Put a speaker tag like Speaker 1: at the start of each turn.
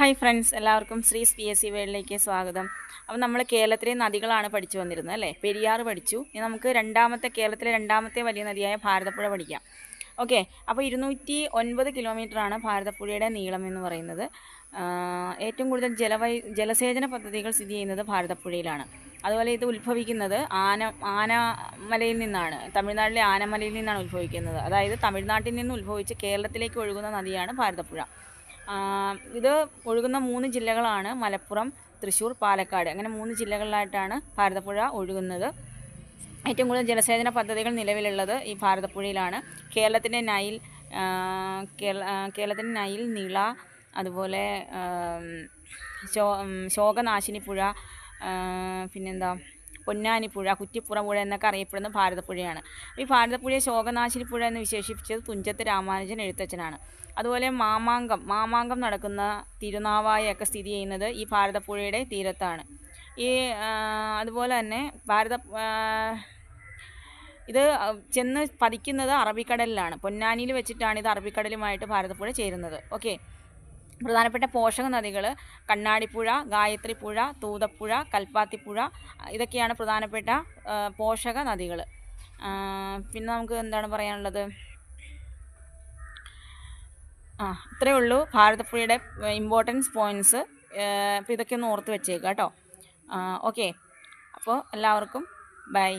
Speaker 1: Hi friends, എല്ലാവർക്കും ശ്രീസ് PSC വേൾഡിലേക്ക് സ്വാഗതം. അപ്പോൾ നമ്മൾ കേരളത്തിലെ നദികളാണ് പഠിച്ചു വന്നിരുന്നത് അല്ലേ. പെരിയാർ പഠിച്ചു. ഇനി നമുക്ക് കേരളത്തിലെ രണ്ടാമത്തെ വലിയ നദിയായ ഭാരതപ്പുഴ പഠിക്കാം. ഓക്കെ, അപ്പോൾ 209 കിലോമീറ്ററാണ് ഭാരതപ്പുഴയുടെ നീളം എന്ന് പറയുന്നത്. ഏറ്റവും കൂടുതൽ ജലസേചന പദ്ധതികൾ സ്ഥിതി ചെയ്യുന്നത് ഭാരതപ്പുഴയിലാണ്. അതുപോലെ ഇത് ഉത്ഭവിക്കുന്നത് ആനമലയിൽ നിന്നാണ്. തമിഴ്നാട്ടിലെ ആനമലയിൽ നിന്നാണ് ഉത്ഭവിക്കുന്നത്. അതായത് തമിഴ്നാട്ടിൽ നിന്ന് ഉത്ഭവിച്ച് കേരളത്തിലേക്ക് ഒഴുകുന്ന നദിയാണ് ഭാരതപ്പുഴ. ഇത് ഒഴുകുന്ന 3 ജില്ലകളാണ് മലപ്പുറം, തൃശ്ശൂർ, പാലക്കാട്. അങ്ങനെ 3 ജില്ലകളിലായിട്ടാണ് ഭാരതപ്പുഴ ഒഴുകുന്നത്. ഏറ്റവും കൂടുതൽ ജലസേചന പദ്ധതികൾ നിലവിലുള്ളത് ഈ ഭാരതപ്പുഴയിലാണ്. കേരളത്തിൻ്റെ നൈൽ, നീള, അതുപോലെ ശോകനാശിനി പുഴ, പിന്നെന്താ പൊന്നാനിപ്പുഴ, കുറ്റിപ്പുറം പുഴ എന്നൊക്കെ അറിയപ്പെടുന്ന ഭാരതപ്പുഴയാണ്. ഈ ഭാരതപ്പുഴയെ ശോകനാശിനി പുഴ എന്ന് വിശേഷിപ്പിച്ചത് തുഞ്ചത്ത് രാമാനുജൻ എഴുത്തച്ഛനാണ്. അതുപോലെ മാമാങ്കം നടക്കുന്ന തിരുനാവായൊക്കെ സ്ഥിതി ചെയ്യുന്നത് ഈ ഭാരതപ്പുഴയുടെ തീരത്താണ്. അതുപോലെ തന്നെ ഇത് ചെന്ന് പതിക്കുന്നത് അറബിക്കടലിലാണ്. പൊന്നാനിയിൽ വെച്ചിട്ടാണ് ഇത് അറബിക്കടലുമായിട്ട് ഭാരതപ്പുഴ ചേരുന്നത്. ഓക്കെ, പ്രധാനപ്പെട്ട പോഷക നദികൾ കണ്ണാടിപ്പുഴ, ഗായത്രിപ്പുഴ, തൂതപ്പുഴ, കൽപ്പാത്തിപ്പുഴ, ഇതൊക്കെയാണ് പ്രധാനപ്പെട്ട പോഷക നദികൾ. പിന്നെ നമുക്ക് എന്താണ് പറയാനുള്ളത്? ഇത്രയേ ഉള്ളൂ ഭാരതപ്പുഴയുടെ ഇമ്പോർട്ടൻസ് പോയിൻറ്റ്സ്. അപ്പോൾ ഇതൊക്കെ ഒന്ന് ഓർത്ത് വെച്ചേക്കാം കേട്ടോ. ഓക്കെ, അപ്പോൾ എല്ലാവർക്കും ബൈ.